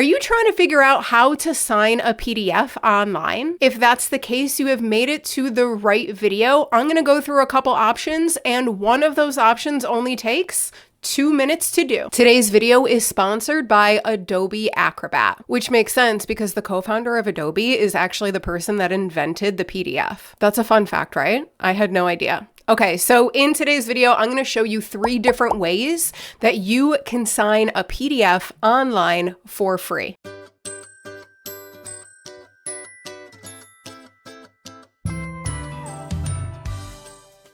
Are you trying to figure out how to sign a PDF online? If that's the case, you have made it to the right video. I'm going to go through a couple options, and one of those options only takes 2 minutes to do. Today's video is sponsored by Adobe Acrobat, which makes sense because the co-founder of Adobe is actually the person that invented the PDF. That's a fun fact, right? I had no idea. Okay, so in today's video, I'm going to show you 3 different ways that you can sign a PDF online for free.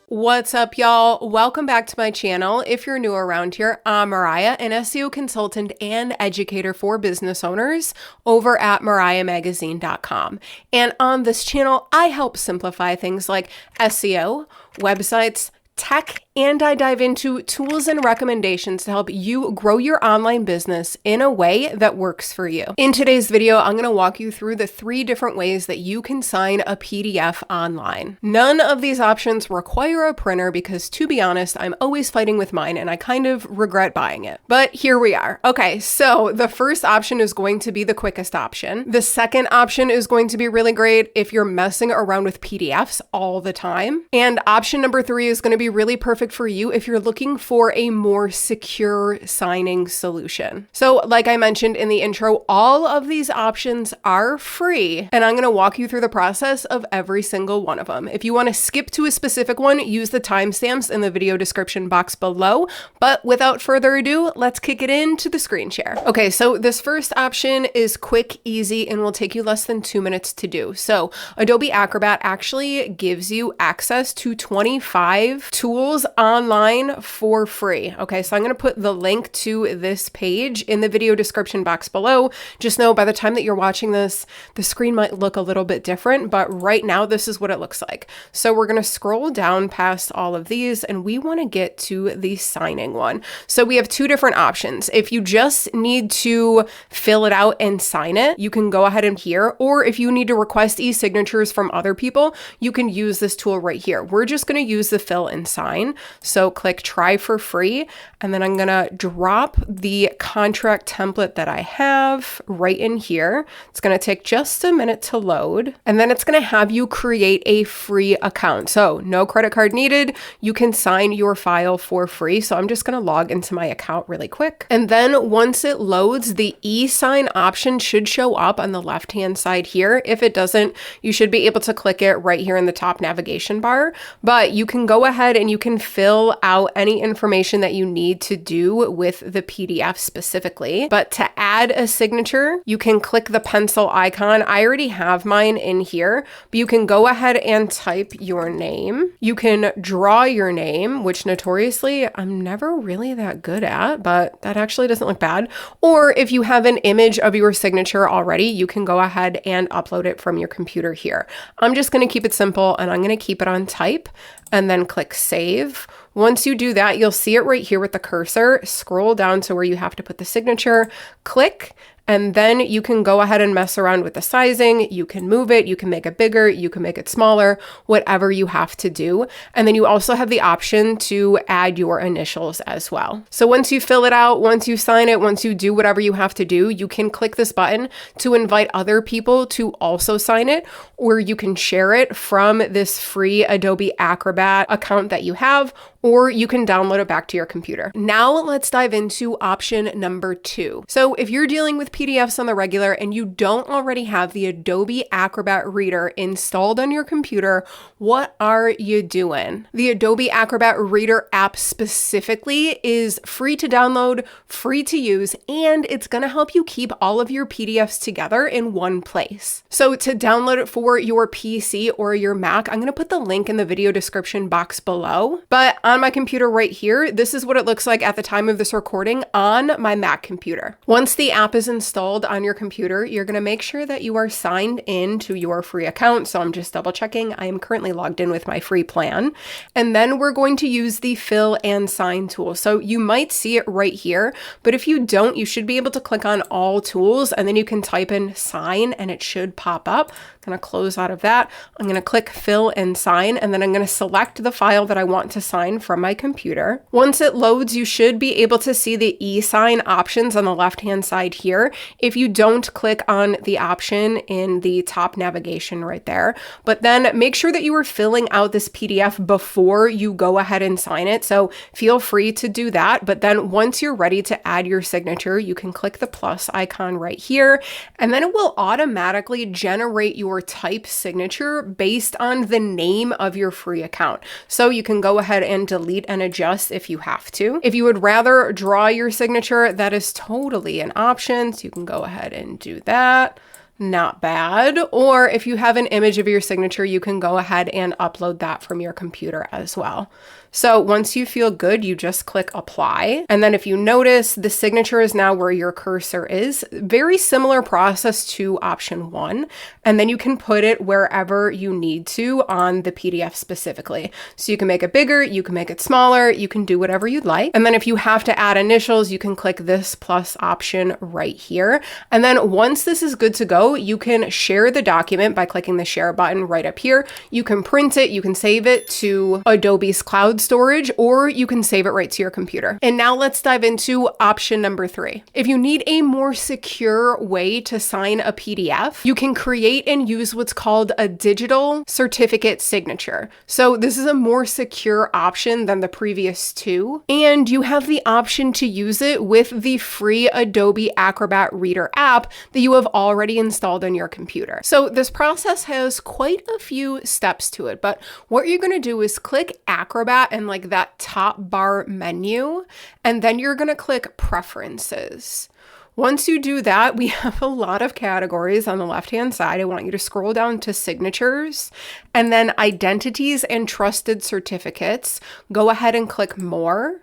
What's up, y'all? Welcome back to my channel. If you're new around here, I'm Mariah, an SEO consultant and educator for business owners over at mariahmagazine.com. And on this channel, I help simplify things like SEO, websites, tech, and I dive into tools and recommendations to help you grow your online business in a way that works for you. In today's video, I'm going to walk you through the 3 different ways that you can sign a PDF online. None of these options require a printer because, to be honest, I'm always fighting with mine and I kind of regret buying it. But here we are. Okay, so the first option is going to be the quickest option. The second option is going to be really great if you're messing around with PDFs all the time. And option number 3 is going to be really perfect for you if you're looking for a more secure signing solution. So like I mentioned in the intro, all of these options are free, and I'm going to walk you through the process of every single one of them. If you want to skip to a specific one, use the timestamps in the video description box below. But without further ado, let's kick it into the screen share. Okay, so this first option is quick, easy, and will take you less than 2 minutes to do. So Adobe Acrobat actually gives you access to 25 tools online for free. Okay, so I'm going to put the link to this page in the video description box below. Just know by the time that you're watching this, the screen might look a little bit different, but right now this is what it looks like. So we're going to scroll down past all of these and we want to get to the signing one. So we have 2 different options. If you just need to fill it out and sign it, you can go ahead and here, or if you need to request e-signatures from other people, you can use this tool right here. We're just going to use the fill and sign. So click try for free, and then I'm gonna drop the contract template that I have right in here. It's gonna take just a minute to load, and then it's gonna have you create a free account. So no credit card needed. You can sign your file for free. So I'm just gonna log into my account really quick. And then once it loads, the e-sign option should show up on the left-hand side here. If it doesn't, you should be able to click it right here in the top navigation bar, but you can go ahead and you can fill out any information that you need to do with the PDF specifically. But to add a signature, you can click the pencil icon. I already have mine in here, but you can go ahead and type your name. You can draw your name, which notoriously I'm never really that good at, but that actually doesn't look bad. Or if you have an image of your signature already, you can go ahead and upload it from your computer here. I'm just going to keep it simple and I'm going to keep it on type and then click save. Once you do that, you'll see it right here with the cursor. Scroll down to where you have to put the signature, click, and then you can go ahead and mess around with the sizing. You can move it, you can make it bigger, you can make it smaller, whatever you have to do. And then you also have the option to add your initials as well. So once you fill it out, once you sign it, once you do whatever you have to do, you can click this button to invite other people to also sign it, or you can share it from this free Adobe Acrobat account that you have, or you can download it back to your computer. Now let's dive into option number 2. So if you're dealing with PDFs on the regular and you don't already have the Adobe Acrobat Reader installed on your computer, what are you doing? The Adobe Acrobat Reader app specifically is free to download, free to use, and it's gonna help you keep all of your PDFs together in one place. So to download it for your PC or your Mac, I'm gonna put the link in the video description box below, but on my computer right here, this is what it looks like at the time of this recording on my Mac computer. Once the app is installed on your computer, you're going to make sure that you are signed in to your free account. So I'm just double checking. I am currently logged in with my free plan. And then we're going to use the fill and sign tool. So you might see it right here, but if you don't, you should be able to click on all tools and then you can type in sign and it should pop up. I'm going to close out of that. I'm going to click fill and sign, and then I'm going to select the file that I want to sign from my computer. Once it loads, you should be able to see the e-sign options on the left-hand side here. If you don't, click on the option in the top navigation right there. But then make sure that you are filling out this PDF before you go ahead and sign it. So feel free to do that. But then once you're ready to add your signature, you can click the plus icon right here, and then it will automatically generate your type signature based on the name of your free account. So you can go ahead and delete and adjust if you have to. If you would rather draw your signature, that is totally an option. So you can go ahead and do that. Not bad. Or if you have an image of your signature, you can go ahead and upload that from your computer as well. So once you feel good, you just click apply. And then if you notice, the signature is now where your cursor is. Very similar process to option 1. And then you can put it wherever you need to on the PDF specifically. So you can make it bigger, you can make it smaller, you can do whatever you'd like. And then if you have to add initials, you can click this plus option right here. And then once this is good to go, you can share the document by clicking the share button right up here. You can print it, you can save it to Adobe's cloud storage, or you can save it right to your computer. And now let's dive into option number 3. If you need a more secure way to sign a PDF, you can create and use what's called a digital certificate signature. So this is a more secure option than the previous 2, and you have the option to use it with the free Adobe Acrobat Reader app that you have already installed on your computer. So this process has quite a few steps to it, but what you're going to do is click Acrobat and like that top bar menu, and then you're going to click Preferences. Once you do that, we have a lot of categories on the left-hand side. I want you to scroll down to Signatures, and then Identities and Trusted Certificates. Go ahead and click More.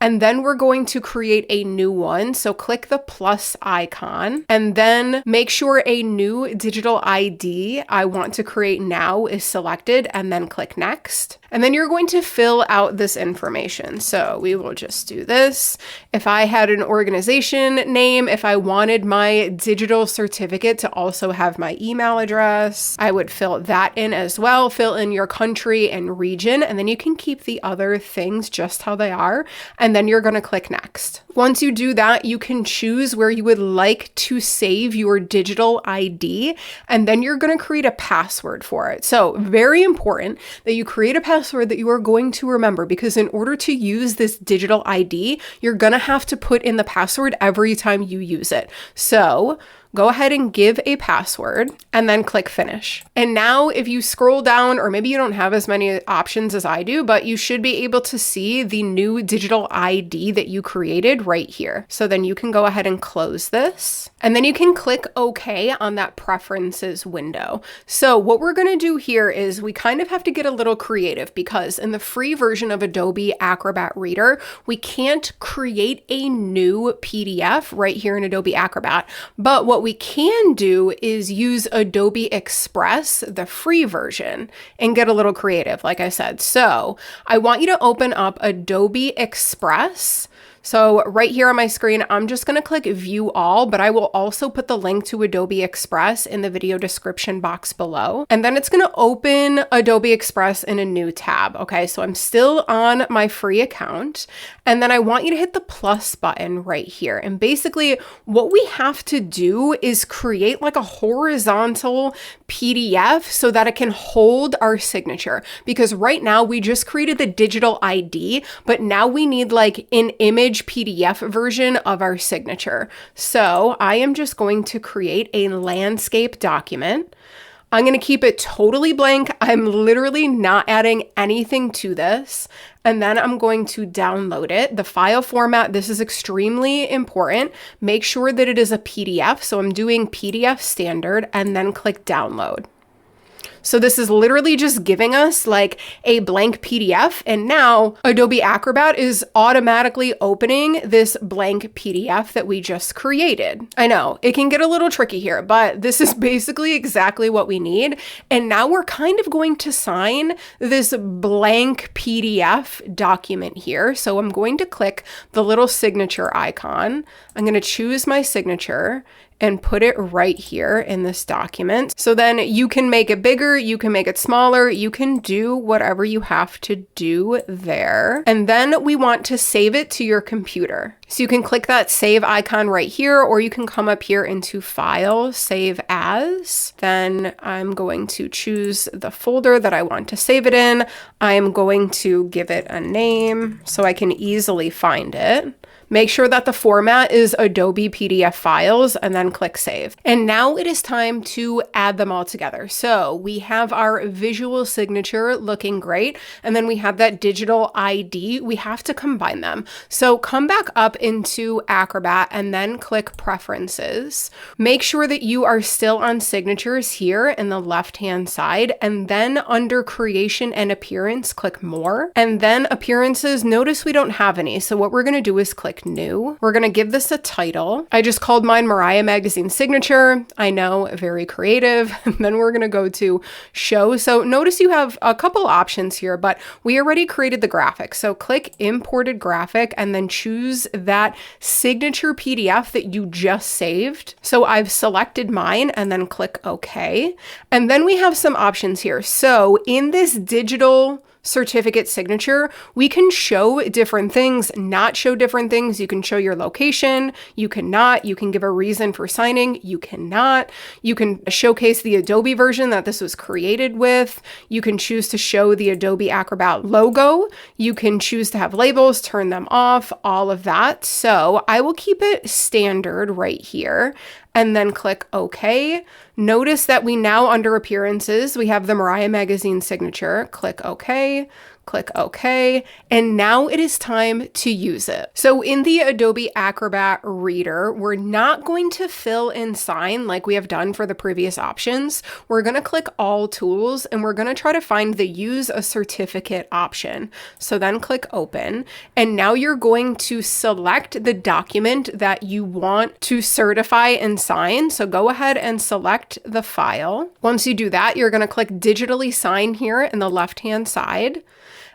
And then we're going to create a new one. So click the plus icon and then make sure a new digital ID I want to create now is selected, and then click next. And then you're going to fill out this information. So we will just do this. If I had an organization name, if I wanted my digital certificate to also have my email address, I would fill that in as well. Fill in your country and region, and then you can keep the other things just how they are. And then you're going to click next. Once you do that, you can choose where you would like to save your digital ID, and then you're going to create a password for it. So very important that you create a password that you are going to remember, because in order to use this digital ID, you're going to have to put in the password every time you use it. So go ahead and give a password and then click finish. And now if you scroll down, or maybe you don't have as many options as I do, but you should be able to see the new digital ID that you created right here. So then you can go ahead and close this, and then you can click OK on that preferences window. So what we're going to do here is we kind of have to get a little creative, because in the free version of Adobe Acrobat Reader, we can't create a new PDF right here in Adobe Acrobat. But what we can do is use Adobe Express, the free version, and get a little creative, like I said. So I want you to open up Adobe Express. So right here on my screen, I'm just going to click View All, but I will also put the link to Adobe Express in the video description box below. And then it's going to open Adobe Express in a new tab. Okay, so I'm still on my free account. And then I want you to hit the plus button right here. And basically what we have to do is create like a horizontal PDF so that it can hold our signature. Because right now we just created the digital ID, but now we need like an image PDF version of our signature. So I am just going to create a landscape document. I'm going to keep it totally blank. I'm literally not adding anything to this. And then I'm going to download it. The file format, this is extremely important. Make sure that it is a PDF. So I'm doing PDF standard and then click download. So this is literally just giving us like a blank PDF, and now Adobe Acrobat is automatically opening this blank PDF that we just created. I know it can get a little tricky here, but this is basically exactly what we need. And now we're kind of going to sign this blank PDF document here. So I'm going to click the little signature icon. I'm going to choose my signature. and put it right here in this document. So then you can make it bigger, you can make it smaller, you can do whatever you have to do there. And then we want to save it to your computer. So you can click that save icon right here, or you can come up here into File, Save As. Then I'm going to choose the folder that I want to save it in. I'm going to give it a name so I can easily find it. Make sure that the format is Adobe PDF files and then click save. And now it is time to add them all together. So we have our visual signature looking great. And then we have that digital ID. We have to combine them. So come back up into Acrobat and then click preferences. Make sure that you are still on signatures here in the left-hand side. And then under creation and appearance, click more. And then appearances, notice we don't have any. So what we're going to do is click new. We're going to give this a title. I just called mine Mariah Magazine Signature. I know, very creative. And then we're going to go to show. So notice you have a couple options here, but we already created the graphic. So click imported graphic and then choose that signature PDF that you just saved. So I've selected mine and then click OK. And then we have some options here. So in this digital certificate signature, we can show different things, not show different things. You can show your location, you cannot. You can give a reason for signing, you cannot. You can showcase the Adobe version that this was created with. You can choose to show the Adobe Acrobat logo. You can choose to have labels, turn them off, all of that. So I will keep it standard right here and then click OK. Notice that we now, under appearances, we have the Mariah Magazine signature. Click OK. Click OK, and now it is time to use it. So in the Adobe Acrobat Reader, we're not going to fill and sign like we have done for the previous options. We're going to click All Tools, and we're going to try to find the Use a Certificate option. So then click Open, and now you're going to select the document that you want to certify and sign. So go ahead and select the file. Once you do that, you're going to click Digitally Sign here in the left-hand side.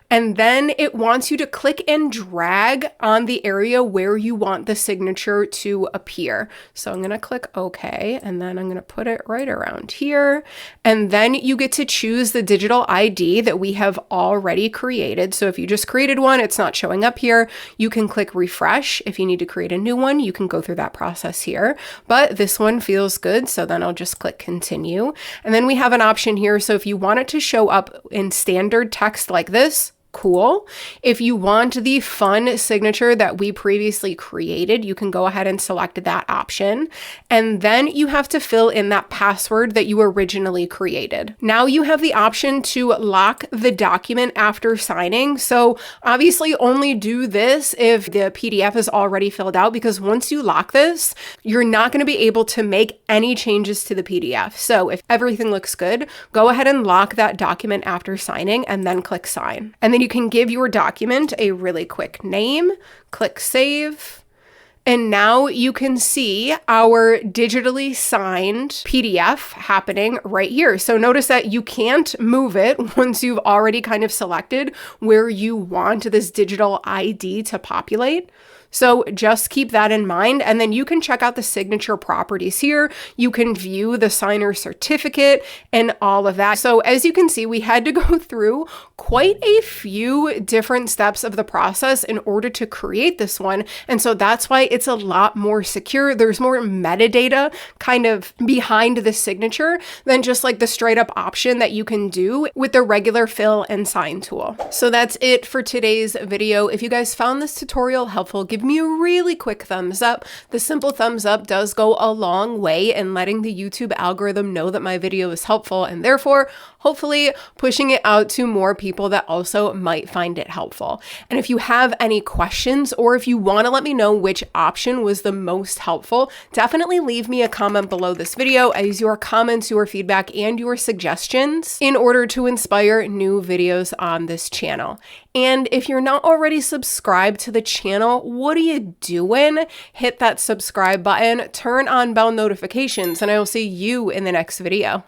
And then it wants you to click and drag on the area where you want the signature to appear. So I'm going to click OK, and then I'm going to put it right around here. And then you get to choose the digital ID that we have already created. So if you just created one, it's not showing up here. You can click refresh. If you need to create a new one, you can go through that process here. But this one feels good, so then I'll just click continue. And then we have an option here. So if you want it to show up in standard text like this, cool. If you want the fun signature that we previously created, you can go ahead and select that option. And then you have to fill in that password that you originally created. Now you have the option to lock the document after signing. So obviously only do this if the PDF is already filled out, because once you lock this, you're not going to be able to make any changes to the PDF. So if everything looks good, go ahead and lock that document after signing and then click sign. And then you can give your document a really quick name, click save, and now you can see our digitally signed PDF happening right here. So notice that you can't move it once you've already kind of selected where you want this digital ID to populate. So just keep that in mind, and then you can check out the signature properties here. You can view the signer certificate and all of that. So as you can see, we had to go through quite a few different steps of the process in order to create this one. And so that's why it's a lot more secure. There's more metadata kind of behind the signature than just like the straight up option that you can do with the regular fill and sign tool. So that's it for today's video. If you guys found this tutorial helpful, give me a really quick thumbs up. The simple thumbs up does go a long way in letting the YouTube algorithm know that my video is helpful, and therefore hopefully pushing it out to more people that also might find it helpful. And if you have any questions, or if you want to let me know which option was the most helpful, definitely leave me a comment below this video, as your comments, your feedback, and your suggestions in order to inspire new videos on this channel. And if you're not already subscribed to the channel, what are you doing? Hit that subscribe button, turn on bell notifications, and I will see you in the next video.